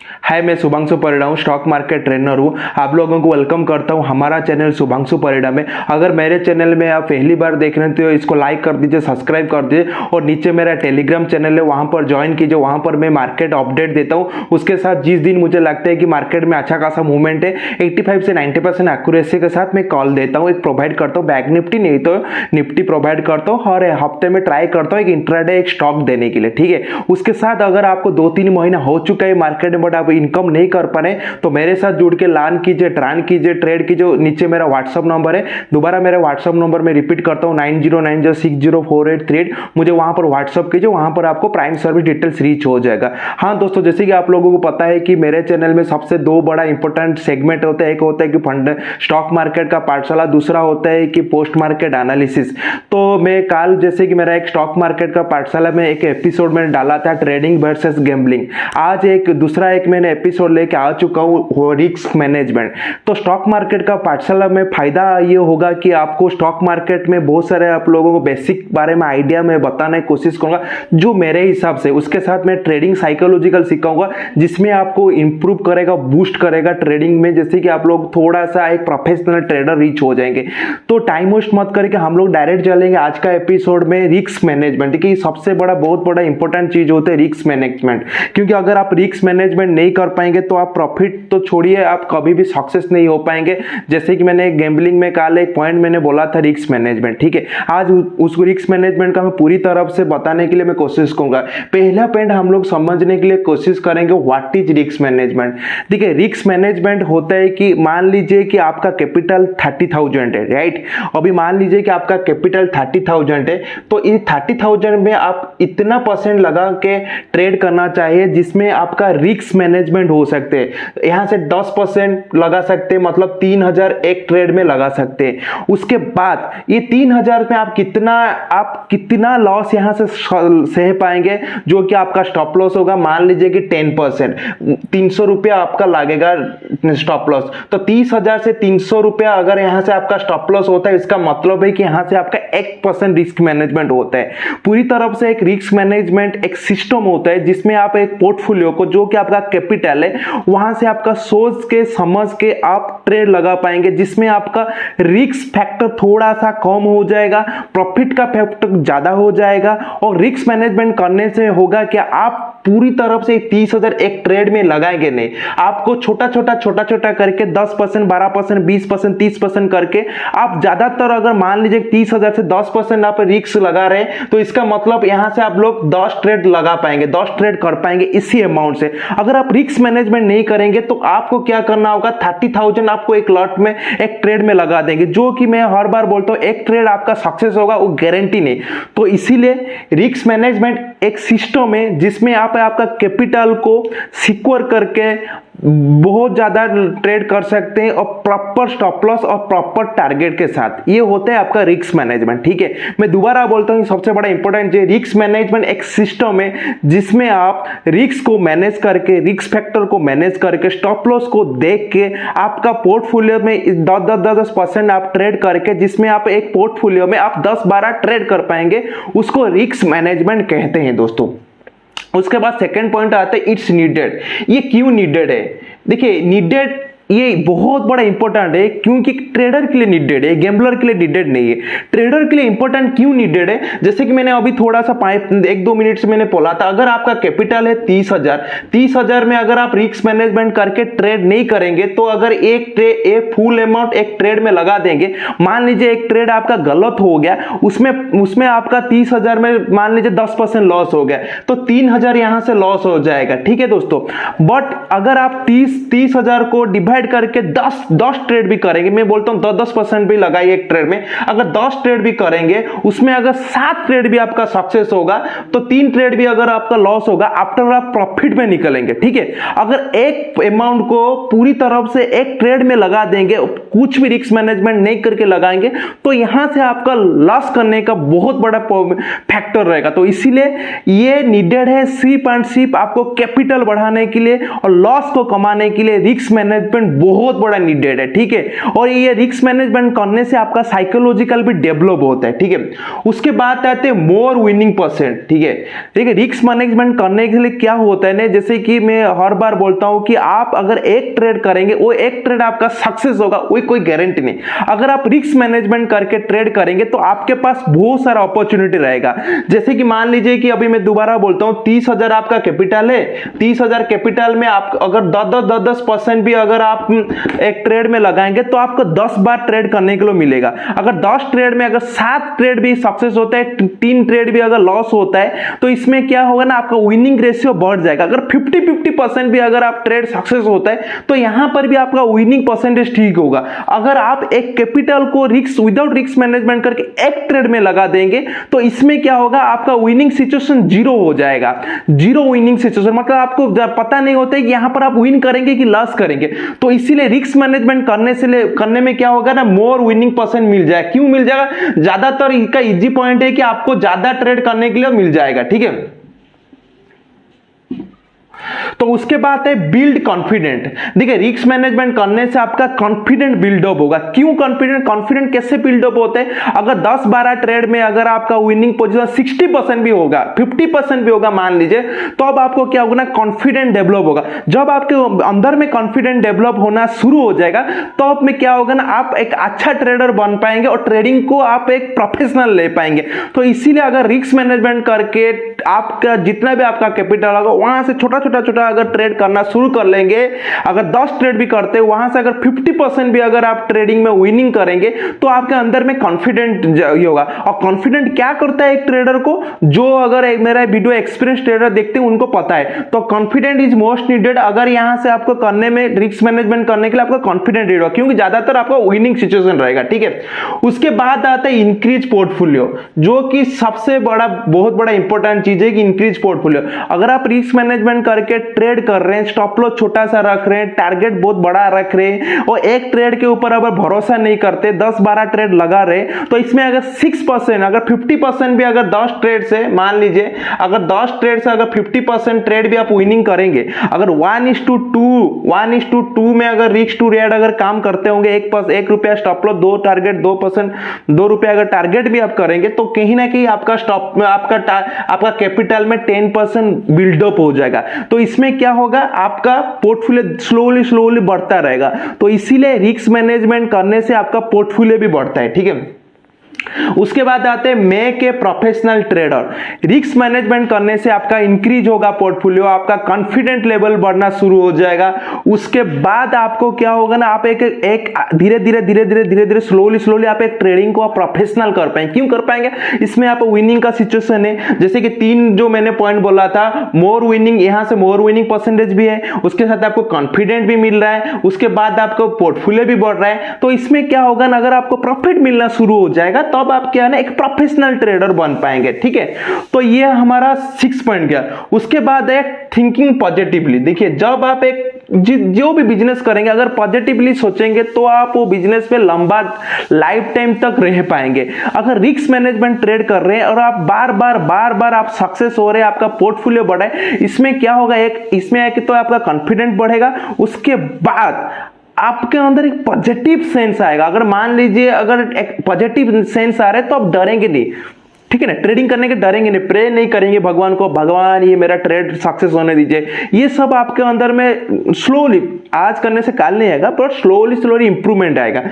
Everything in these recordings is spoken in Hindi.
हाय, मैं शुभांशु परिड़ा हूँ, स्टॉक मार्केट ट्रेनर हूँ। आप लोगों को वेलकम करता हूँ हमारा चैनल शुभांशु परिड़ा में। अगर मेरे चैनल में आप पहली बार देख रहे हैं तो इसको लाइक कर दीजिए, सब्सक्राइब कर दीजिए और नीचे मेरा टेलीग्राम चैनल है, वहाँ पर ज्वाइन कीजिए। वहाँ पर मैं मार्केट अपडेट देता हूँ। उसके साथ जिस दिन मुझे लगता है कि मार्केट में अच्छा खासा मूवमेंट है, 85 से 90% एक्यूरेसी के साथ मैं कॉल देता हूँ, एक प्रोवाइड करता हूँ। बैंक निफ्टी नहीं तो निफ्टी प्रोवाइड करता हूँ और हफ्ते में ट्राई करता हूँ एक इंट्राडे एक स्टॉक देने के लिए, ठीक है। उसके साथ अगर आपको 2-3 महीना हो चुका है मार्केट में बट आप इनकम नहीं कर पा रहे तो मेरे साथ जुड़ के लर्न कीजिए, ट्रांड कीजिए, ट्रेड कीजिए। नीचे मेरा व्हाट्सअप नंबर है, दोबारा मेरा व्हाट्सअप नंबर मैं रिपीट करता हूँ 9090604838। मुझे वहां पर व्हाट्सअप कीजिए, वहां पर आपको प्राइम सर्विस डिटेल्स रीच हो जाएगा। हाँ दोस्तों, जैसे कि आप लोगों को पता है कि मेरे चैनल में सबसे दो बड़ा इंपॉर्टेंट सेगमेंट होता है। एक होता है कि फंड स्टॉक मार्केट का पाठशाला, दूसरा होता है कि पोस्ट मार्केट एनालिसिस। तो मैं कल जैसे कि मेरा एक स्टॉक मार्केट का पाठशाला में एक एपिसोड मैंने डाला था ट्रेडिंग वर्सेस गैम्बलिंग। आज एक दूसरा एक मैंने एपिसोड लेके आ चुका हूँ रिस्क मैनेजमेंट। तो स्टॉक मार्केट का पाठशाला में फायदा ये होगा कि आपको स्टॉक मार्केट में बहुत सारे आप लोगों को बेसिक बारे में आइडिया में बताने की कोशिश करूंगा जो मेरे हिसाब से। उसके साथ मैं ट्रेडिंग साइकोलॉजिकल सिखाऊंगा जिसमें आपको इंप्रूव करेगा, बूस्ट करेगा ट्रेडिंग में, जैसे कि आप लोग थोड़ा सा एक प्रोफेशनल ट्रेडर रीच हो जाएंगे। तो टाइम वेस्ट मत करके हम लोग डायरेक्ट चलेंगे आज का एपिसोड में रिस्क मैनेजमेंट। देखिए सबसे बड़ा बहुत बड़ा इंपॉर्टेंट चीज होता है रिस्क मैनेजमेंट, क्योंकि अगर आप रिस्क मैनेजमेंट नहीं कर पाएंगे तो आप प्रॉफिट तो छोड़िए, आप कभी भी सक्सेस नहीं हो पाएंगे। जैसे कि मैंने गैम्बलिंग में कल एक पॉइंट मैंने बोला था रिस्क मैनेजमेंट, ठीक है। आज उस रिस्क मैनेजमेंट का मैं पूरी तरफ से बताने के लिए मैं कोशिश करूंगा। पहला पॉइंट हम लोग समझने के लिए कोशिश करेंगे व्हाट इज रिस्क मैनेजमेंट। देखिए रिस्क मैनेजमेंट होता है कि मान लीजिए कि आपका कैपिटल 30,000 है, राइट। अभी मान लीजिए कि आपका कैपिटल 30,000 है, तो इस 30,000 में आप इतना परसेंट लगा के ट्रेड करना चाहिए जिसमें आपका रिस्क मैनेजमेंट हो सकते हैं। यहां से 10% लगा सकते हैं, मतलब 3,000 एक ट्रेड में लगा सकते हैं। उसके बाद ये 3,000 में आप कितना लॉस यहां से सह पाएंगे, जो कि आपका स्टॉप लॉस होगा। मान लीजिए कि 10%, 300 रुपया आपका लगेगा स्टॉप लॉस। तो 30,000 से 300 रुपया अगर यहां से आपका स्टॉप लॉस होता है, इसका मतलब है कि यहां से आपका 1% रिस्क मैनेजमेंट होता है। पूरी तरफ से एक रिस्क मैनेजमेंट एक सिस्टम होता है जिसमें आप एक पोर्टफोलियो को, जो कि आपका कैपिटल है, वहां से आपका सोच के समझ के आप ट्रेड लगा पाएंगे, जिसमें आपका रिस्क फैक्टर थोड़ा सा कम हो जाएगा, प्रॉफिट का फैक्टर ज्यादा हो जाएगा। और रिस्क मैनेजमेंट करने से होगा कि आप पूरी तरफ से 30,000 एक ट्रेड में लगाएंगे नहीं, आपको छोटा छोटा करके 10%, 12%, 20%, 30% करके आप ज्यादातर, अगर मान लीजिए 30,000 से 10% आप रिस्क लगा रहे हैं, तो इसका मतलब यहां से आप लोग 10 ट्रेड लगा पाएंगे, 10 ट्रेड कर पाएंगे इसी अमाउंट से। अगर आप रिस्क मैनेजमेंट नहीं करेंगे तो आपको क्या करना होगा, 30,000 आपको एक लॉट में एक ट्रेड में लगा देंगे, जो कि मैं हर बार बोलता हूं एक ट्रेड आपका सक्सेस होगा वो गारंटी नहीं। तो इसीलिए रिस्क मैनेजमेंट एक सिस्टम है जिसमें आप आपका कैपिटल को सिक्योर करके बहुत ज्यादा ट्रेड कर सकते हैं और प्रॉपर स्टॉप लॉस और प्रॉपर टारगेट के साथ। ये होता है आपका रिस्क मैनेजमेंट, ठीक है। मैं दोबारा बोलता हूं सबसे बड़ा इंपॉर्टेंट है रिस्क मैनेजमेंट एक सिस्टम है जिसमें आप रिस्क को मैनेज करके, रिस्क फैक्टर को मैनेज करके, स्टॉप लॉस को देख के आपका पोर्टफोलियो में 10% आप ट्रेड करके, जिसमें आप एक पोर्टफोलियो में आप 10-12 ट्रेड कर पाएंगे, उसको रिस्क मैनेजमेंट कहते हैं दोस्तों। उसके बाद सेकंड पॉइंट आता है इट्स नीडेड। ये क्यों नीडेड है? देखिए नीडेड ये बहुत बड़ा इंपॉर्टेंट है क्योंकि ट्रेडर के लिए नीडेड है, गैम्बलर के लिए नीडेड नहीं है। ट्रेडर के लिए इंपॉर्टेंट क्यों नीडेड है? जैसे कि मैंने अभी थोड़ा सा 1-2 मिनट से मैंने बोला था, अगर आपका कैपिटल है 30,000 में अगर आप रिस्क मैनेजमेंट करके ट्रेड नहीं करेंगे, तो अगर एक फुल अमाउंट एक ट्रेड में लगा देंगे, मान लीजिए एक ट्रेड आपका गलत हो गया, उसमें आपका 30,000 में मान लीजिए 10% लॉस हो गया, तो 3,000 यहां से लॉस हो जाएगा, ठीक है दोस्तों। बट अगर आप 30,000 को डिवाइड करके 10 ट्रेड भी करेंगे, मैं बोलता हूं 10% भी लगाइए एक ट्रेड में, अगर 10 ट्रेड भी करेंगे, उसमें अगर 7 ट्रेड भी आपका सक्सेस होगा, तो 3 ट्रेड भी अगर आपका लॉस होगा, आफ्टर आप प्रॉफिट में निकलेंगे, ठीक है। अगर एक अमाउंट को पूरी तरफ से एक ट्रेड में लगा देंगे, कुछ भी रिस्क मैनेजमेंट नहीं करके लगाएंगे, तो यहां से आपका लॉस करने का बहुत बड़ा फैक्टर रहेगा। तो इसीलिए ये नीडेड है सिर्फ एंड सिर्फ आपको कैपिटल बढ़ाने के लिए और लॉस को कमाने के लिए रिस्क मैनेजमेंट बहुत बड़ा नीडेड है, ठीक है। और ये रिस्क मैनेजमेंट करने से आपका साइकोलॉजिकल भी डेवलप होता है, ठीक है। उसके बाद आते हैं मोर विनिंग परसेंट, ठीक है। देखिए रिस्क मैनेजमेंट करने के लिए क्या होता है ना, जैसे कि मैं हर बार बोलता हूं कि आप अगर एक ट्रेड करेंगे, वो एक ट्रेड आपका सक्सेस होगा, वो कोई गारंटी नहीं। अगर आप रिस्क मैनेजमेंट करके ट्रेड करेंगे तो आपके पास बहुत सारा अपॉर्चुनिटी रहेगा। जैसे कि मान लीजिए कि अभी मैं दोबारा बोलता हूं 30,000 आपका कैपिटल है, 30,000 कैपिटल में आप अगर 10% भी अगर आप एक ट्रेड में लगाएंगे तो आपको 10 बार ट्रेड करने के लिए मिलेगा। अगर 10 ट्रेड में अगर 7 ट्रेड भी सक्सेस होता है, 3 ट्रेड भी अगर लॉस होता है, तो इसमें क्या होगा ना, आपका विनिंग रेशियो बढ़ जाएगा। अगर 50% भी अगर आप ट्रेड सक्सेस होता है तो यहां पर भी आपका विनिंग परसेंटेज ठीक होगा। अगर आप एक कैपिटल को रिस्क विदाउट रिस्क मैनेजमेंट करके एक ट्रेड में लगा देंगे तो इसमें क्या होगा, आपका विनिंग सिचुएशन जीरो हो जाएगा। जीरो विनिंग सिचुएशन मतलब आपको पता नहीं होता है कि यहां पर आप विन करेंगे कि लॉस करेंगे। तो इसीलिए रिस्क मैनेजमेंट करने में क्या होगा ना, मोर विनिंग परसेंट मिल जाएगा। क्यों मिल जाएगा? ज्यादातर इसका इजी पॉइंट है कि आपको ज्यादा ट्रेड करने के लिए मिल जाएगा, ठीक है। तो उसके बाद है बिल्ड कॉन्फिडेंट। देखिए रिस्क मैनेजमेंट करने से आपका कॉन्फिडेंट बिल्डअप होगा। क्यों कॉन्फिडेंट कैसे बिल्डअप होता है? अगर 10-12 ट्रेड में अगर आपका विनिंग पोजीशन 60% भी होगा, 50% भी होगा मान लीजिए, तो अब आपको क्या होगा ना, कॉन्फिडेंट डेवलप होगा। जब आपके अंदर में कॉन्फिडेंट डेवलप होना शुरू हो जाएगा तो अब में क्या होगा ना, आप एक अच्छा ट्रेडर बन पाएंगे और ट्रेडिंग को आप एक प्रोफेशनल ले पाएंगे। तो इसीलिए अगर रिस्क मैनेजमेंट करके आपका जितना भी आपका कैपिटल होगा वहां से छोटा अगर ट्रेड करना शुरू कर लेंगे, अगर 10 ट्रेड भी करते हैं वहां से अगर 50% भी अगर आप ट्रेडिंग में विनिंग करेंगे तो आपके अंदर में कॉन्फिडेंट होगा। और कॉन्फिडेंट क्या करता है एक ट्रेडर को, जो अगर मेरा वीडियो एक्सपीरियंस ट्रेडर देखते हैं उनको पता है। तो कॉन्फिडेंट इज मोस्ट नीडेड। अगर यहां से आपको करने में रिस्क मैनेजमेंट करने के लिए आपका कॉन्फिडेंट रहेगा, क्योंकि ज्यादातर आपका विनिंग सिचुएशन रहेगा, ठीक है। उसके बाद आता है इंक्रीज पोर्टफोलियो, जो कि सबसे बड़ा बहुत बड़ा इंपॉर्टेंट चीज है कि इंक्रीज पोर्टफोलियो। अगर आप रिस्क मैनेजमेंट करके ट्रेड कर रहे हैं, स्टॉप लॉस छोटा सा रख रहे हैं, टारगेट बहुत बड़ा रख रहे हैं और एक ट्रेड के ऊपर अगर भरोसा नहीं करते, 10-12 ट्रेड लगा रहे, तो इसमें अगर 6% अगर 50% भी अगर 10 ट्रेड से मान लीजिए, अगर 10 ट्रेड से अगर 50% ट्रेड भी आप विनिंग करेंगे, अगर 1:2 में अगर रिस्क टू रेट अगर काम करते होंगे, 1 रुपया स्टॉप लॉस, 2 टारगेट 2%, 2 रुपया अगर टारगेट भी आप करेंगे तो कहीं ना कहीं आपका स्टॉप में आपका कैपिटल में 10% बिल्डअप हो जाएगा। तो इसमें क्या होगा, आपका पोर्टफोलियो स्लोली बढ़ता रहेगा। तो इसीलिए रिस्क मैनेजमेंट करने से आपका पोर्टफोलियो भी बढ़ता है, ठीक है। उसके बाद आते हैं make a professional trader. Risk management करने से आपका इंक्रीज होगा पोर्टफोलियो, आपका कॉन्फिडेंट लेवल बढ़ना शुरू हो जाएगा। उसके बाद आपको क्या होगा ना, आप एक धीरे धीरे स्लोली आप एक ट्रेडिंग को आप प्रोफेशनल कर पाएंगे। क्यों कर पाएंगे? इसमें आप विनिंग का सिचुएशन है, जैसे कि 3 जो मैंने पॉइंट बोला था, मोर विनिंग, यहां से मोर विनिंग परसेंटेज भी है, उसके साथ आपको कॉन्फिडेंट भी मिल रहा है, उसके बाद आपको पोर्टफोलियो भी बढ़ रहा है। तो इसमें क्या होगा ना, अगर आपको प्रॉफिट मिलना शुरू हो जाएगा तब आप क्या है ना, एक प्रोफेशनल ट्रेडर बन पाएंगे, ठीक है। तो ये हमारा 6 पॉइंट गया। उसके बाद है थिंकिंग पॉजिटिवली। देखिए जब आप एक जो भी बिजनेस करेंगे अगर पॉजिटिवली सोचेंगे तो आप वो बिजनेस पे लंबा लाइफ टाइम तक रह पाएंगे। अगर रिस्क मैनेजमेंट ट्रेड कर रहे हैं और आप बार बार आप सक्सेस हो रहे हैं, आपका पोर्टफोलियो बढ़ा है, इसमें क्या होगा, इसमें है कि तो आपका कॉन्फिडेंट बढ़ेगा। उसके बाद आपके अंदर एक पॉजिटिव सेंस आएगा। अगर मान लीजिए अगर एक पॉजिटिव सेंस आ रहा है तो आप डरेंगे नहीं, ठीक है ना, ट्रेडिंग करने के डरेंगे नहीं, प्रे नहीं करेंगे भगवान को, भगवान ये मेरा ट्रेड सक्सेस होने दीजिए। ये सब आपके अंदर में स्लोली, आज करने से काल नहीं आएगा, पर स्लोली इंप्रूवमेंट आएगा।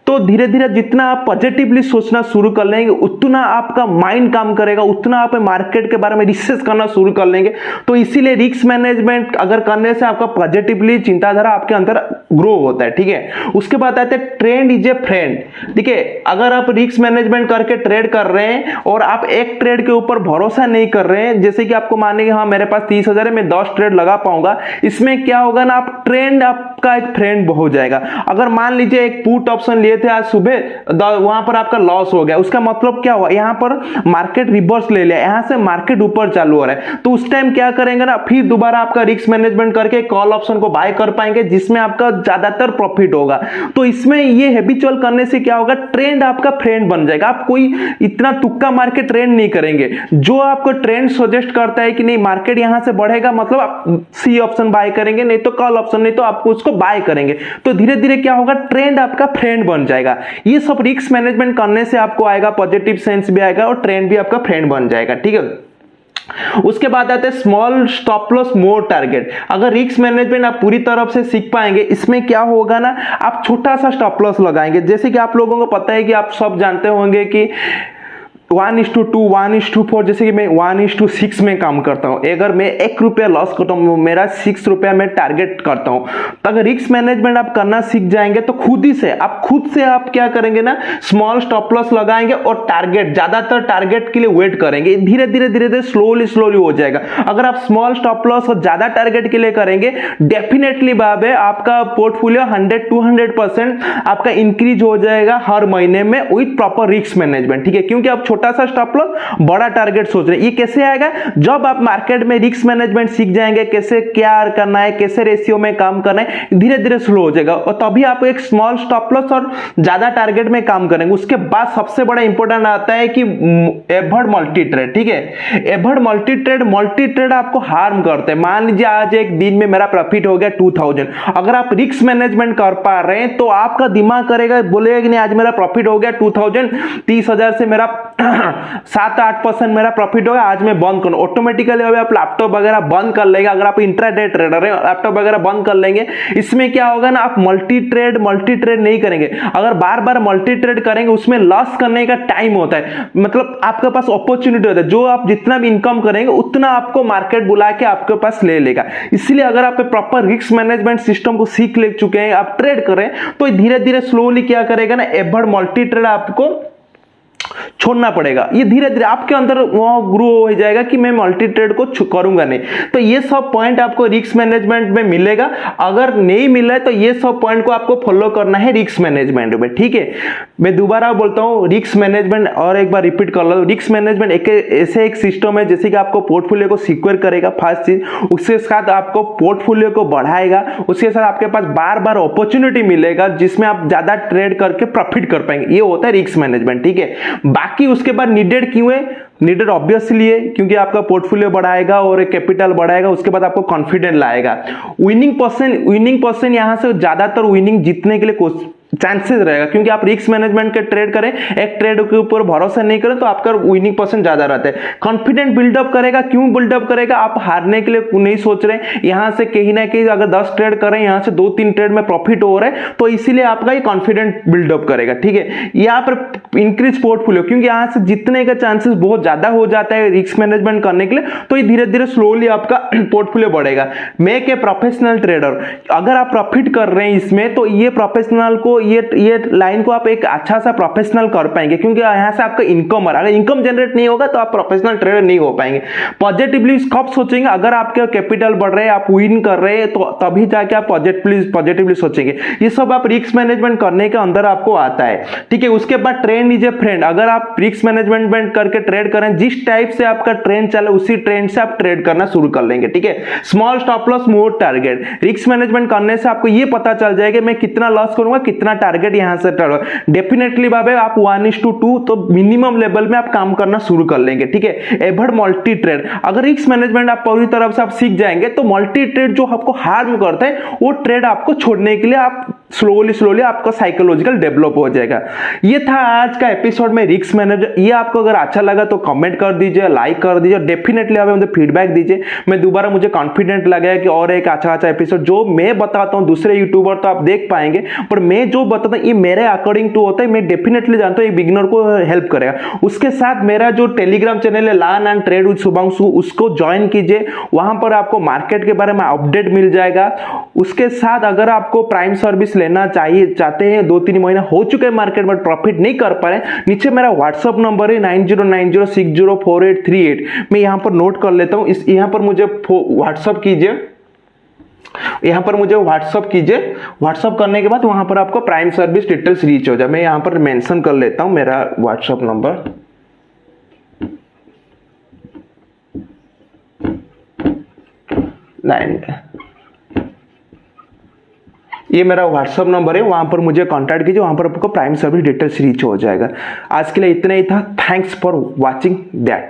तो धीरे धीरे जितना आप पॉजिटिवली सोचना शुरू कर लेंगे उतना आपका माइंड काम करेगा, उतना आप मार्केट के बारे में रिसर्च करना शुरू कर लेंगे। तो इसीलिए रिस्क मैनेजमेंट अगर करने से आपका पॉजिटिवली चिंताधारा आपके अंदर ग्रो होता है, ठीक है। उसके बाद आते हैं ट्रेंड इज ए फ्रेंड। देखिए अगर आप रिस्क मैनेजमेंट करके ट्रेड कर रहे हैं और आप एक ट्रेड के ऊपर भरोसा नहीं कर रहे हैं, जैसे कि आपको मानेंगे हाँ मेरे पास 30,000 है, मैं 10 ट्रेड लगा पाऊंगा, इसमें क्या होगा ना, आप ट्रेंड आपका एक फ्रेंड हो जाएगा। अगर मान लीजिए एक पुट ऑप्शन लिए किए थे आज सुबह, वहां पर आपका लॉस हो गया। उसका मतलब क्या हुआ, यहाँ पर मार्केट रिवर्स ले लिया, यहाँ से मार्केट ऊपर चालू हो रहा है, तो उस टाइम क्या करेंगे ना, फिर दोबारा आपका रिस्क मैनेजमेंट करके कॉल ऑप्शन को बाय कर पाएंगे, जिसमें आपका ज्यादातर प्रॉफिट होगा। तो इसमें ये हैबिचुअल करने से क्या होगा, ट्रेंड आपका फ्रेंड बन जाएगा। आप कोई इतना तुक्का मार के ट्रेंड नहीं करेंगे। जो आपको ट्रेंड सजेस्ट करता है कि नहीं मार्केट यहां से बढ़ेगा, मतलब आप सी ऑप्शन बाय करेंगे, नहीं तो कॉल ऑप्शन, नहीं तो आपको उसको बाय करेंगे। तो धीरे धीरे क्या होगा, ट्रेंड आपका फ्रेंड बन जाएगा। ये सब रिस्क मैनेजमेंट करने से आपको आएगा, पॉजिटिव सेंस भी आएगा और ट्रेंड भी आपका फ्रेंड बन जाएगा। ठीक है, उसके बाद आते हैं स्मॉल स्टॉप लॉस मोर टारगेट। अगर रिस्क मैनेजमेंट आप पूरी तरफ से सीख पाएंगे, इसमें क्या होगा ना, आप छोटा सा स्टॉप लॉस लगाएंगे। जैसे कि आप लोगों को पता है कि आप सब जानते होंगे कि 1:2, 1:4, जैसे कि मैं 1:6 में काम करता हूं। अगर मैं 1 रुपया लॉस करता हूं, मेरा 6 रुपया मैं टारगेट करता हूं। तो अगर रिस्क मैनेजमेंट आप करना सीख जाएंगे तो खुद से आप क्या करेंगे ना, स्मॉल स्टॉप लॉस लगाएंगे और टारगेट, ज्यादातर टारगेट के लिए वेट करेंगे। धीरे धीरे स्लोली हो जाएगा। अगर आप स्मॉल स्टॉप लॉस और ज्यादा टारगेट के लिए करेंगे, डेफिनेटली बात है आपका पोर्टफोलियो 100-200% आपका इंक्रीज हो जाएगा हर महीने में विथ प्रॉपर रिस्क मैनेजमेंट। ठीक है, क्योंकि आप छोटा सा स्टॉप लॉस बड़ा टारगेट सोच रहे हैं। ये कैसे आएगा, जब आप मार्केट में रिस्क मैनेजमेंट सीख जाएंगे, कैसे क्या करना है, कैसे रेशियो में काम करना है, धीरे धीरे स्लो हो जाएगा और तभी आप एक स्मॉल स्टॉप लॉस और ज्यादा टारगेट में काम करेंगे। उसके बाद सबसे बड़ा इंपॉर्टेंट आता है कि एवॉइड मल्टी ट्रेड। ठीक है, एवॉइड मल्टी ट्रेड आपको हार्म करते हैं। मान लीजिए आज एक दिन में मेरा प्रॉफिट हो गया 2000, अगर आप रिस्क मैनेजमेंट कर पा रहे हैं तो आपका दिमाग करेगा, बोलेगा कि नहीं आज मेरा प्रॉफिट हो गया 2000, 30,000 से मेरा 7-8% मेरा प्रॉफिट होगा, आज मैं बंद करूं। ऑटोमेटिकली अभी आप लैपटॉप वगैरह बंद कर लेगा। अगर आप इंट्राडे ट्रेडर है, लैपटॉप वगैरह बंद कर लेंगे। इसमें क्या होगा ना, आप मल्टी ट्रेड नहीं करेंगे। अगर बार बार मल्टी ट्रेड करेंगे, उसमें लॉस करने का टाइम होता है, मतलब आपके पास अपॉर्चुनिटी होता है। जो आप जितना भी इनकम करेंगे उतना आपको मार्केट बुला के आपके पास ले लेगा। इसलिए अगर आप प्रॉपर रिस्क मैनेजमेंट सिस्टम को सीख ले चुके हैं, आप ट्रेड करें, तो धीरे धीरे स्लोली क्या करेगा ना, एवॉइड मल्टी ट्रेड आपको छोड़ना पड़ेगा। ये धीरे धीरे आपके अंदर वहां ग्रो हो जाएगा कि मैं मल्टी ट्रेड को करूंगा नहीं। तो ये सब पॉइंट आपको रिस्क मैनेजमेंट में मिलेगा। अगर नहीं मिला है तो ये सब पॉइंट को आपको फॉलो करना है रिस्क मैनेजमेंट में। ठीक है, मैं दोबारा बोलता हूं, रिस्क मैनेजमेंट और एक बार रिपीट कर लो। रिस्क मैनेजमेंट एक सिस्टम है जैसे कि आपको पोर्टफोलियो को सिक्योर करेगा, फर्स्ट चीज। उसके साथ आपको पोर्टफोलियो को बढ़ाएगा, उसके साथ आपके पास बार बार अपॉर्चुनिटी मिलेगा जिसमें आप ज्यादा ट्रेड करके प्रॉफिट कर पाएंगे। ये होता है रिस्क मैनेजमेंट। ठीक है, बाकी उसके बाद नीडेड क्यों है, नीडेड ऑब्वियसली है क्योंकि आपका पोर्टफोलियो बढ़ाएगा और कैपिटल बढ़ाएगा। उसके बाद आपको कॉन्फिडेंस लाएगा। विनिंग पर्सन यहां से ज्यादातर विनिंग जीतने के लिए चांसेस रहेगा, क्योंकि आप रिस्क मैनेजमेंट के ट्रेड करें, एक ट्रेड के ऊपर भरोसा नहीं करें तो आपका विनिंग पर्सन ज्यादा रहता है। कॉन्फिडेंट बिल्डअप करेगा, क्यों बिल्डअप करेगा, आप हारने के लिए नहीं सोच रहे। यहां से कहीं ना कहीं अगर 10 ट्रेड करें, यहां से 2-3 ट्रेड में प्रॉफिट हो रहा है, तो इसीलिए आपका ये कॉन्फिडेंट बिल्डअप करेगा। ठीक है, यहां पर इंक्रीज पोर्टफोलियो, क्योंकि यहां से जीतने का चांसेस बहुत ज्यादा हो जाता है रिस्क मैनेजमेंट करने के लिए, तो ये धीरे धीरे स्लोली आपका पोर्टफोलियो बढ़ेगा। मेक ए प्रोफेशनल ट्रेडर, अगर आप प्रॉफिट कर रहे हैं इसमें, तो ये प्रोफेशनल को ये लाइन को आप एक अच्छा सा प्रोफेशनल कर पाएंगे, क्योंकि यहां से आपका इनकम, अगर इनकम जनरेट नहीं होगा तो आप प्रोफेशनल ट्रेडर नहीं हो पाएंगे। पॉजिटिवली कब सोचेंगे, अगर आपके कैपिटल बढ़ रहे हैं, आप विन कर रहे हैं, तो तभी जाके आप पॉजिटिवली सोचेंगे। ये सब आप रिस्क मैनेजमेंट करने के अंदर आपको आता है। ठीक है, उसके बाद ट्रेंड इज ए फ्रेंड। अगर आप रिस्क मैनेजमेंट करके ट्रेड करें, जिस टाइप से आपका ट्रेंड चले उसी ट्रेंड से आप ट्रेड करना शुरू कर लेंगे। ठीक है, स्मॉल स्टॉप लॉस मोर टारगेट। रिस्क मैनेजमेंट करने से आपको ये पता चल जाएगा मैं कितना लॉस करूंगा, कितना टारगेट यहां से डेफिनेटली बाबे आप 1:2 तो मिनिमम लेवल में आप काम करना शुरू कर लेंगे। ठीक है, एवॉइड मल्टी ट्रेड। अगर रिस्क मैनेजमेंट आप पूरी तरफ से आप सीख जाएंगे तो मल्टी ट्रेड जो आपको हार्म करता है वो ट्रेड आपको छोड़ने के लिए आप स्लोली आपका साइकोलॉजिकल डेवलप हो जाएगा। ये था आज का एपिसोड में रिस्क मैनेजर। ये आपको अगर अच्छा लगा तो कमेंट कर दीजिए, लाइक कर दीजिए, डेफिनेटली आप मुझे फीडबैक दीजिए। मैं दोबारा मुझे कॉन्फिडेंट लगा कि और एक अच्छा एपिसोड जो मैं बताता हूं दूसरे यूट्यूबर तो आप देख पाएंगे, पर मैं जो बताता हूं ये मेरे अकॉर्डिंग टू होता है। मैं डेफिनेटली जानता हूं एक बिगिनर को हेल्प करेगा। उसके साथ मेरा जो टेलीग्राम चैनल है learn and trade with Shubhanshu, उसको ज्वाइन कीजिए। वहां पर आपको मार्केट के बारे में अपडेट मिल जाएगा। उसके साथ अगर आपको प्राइम सर्विस लेना चाहते हैं, 2-3 महीना हो चुके हैं मार्केट में प्रॉफिट नहीं कर पा रहे, नीचे मेरा व्हाट्सअप नंबर है 9090604838। मैं यहां पर नोट कर लेता हूं, यहां पर मुझे व्हाट्सअप कीजिए। यहाँ पर मुझे व्हाट्सअप कीजिए। व्हाट्सअप करने के बाद वहाँ पर आपको प्राइम सर्विस डिटेल्स रीच हो जाए। मैं यहाँ पर मेंशन कर लेता हूँ मेरा व्हाट्सअप नंबर। ये मेरा व्हाट्सअप नंबर है, वहां पर मुझे कांटेक्ट कीजिए, वहां पर आपको प्राइम सर्विस डिटेल्स रीच हो जाएगा। आज के लिए इतना ही था। Thanks for watching that.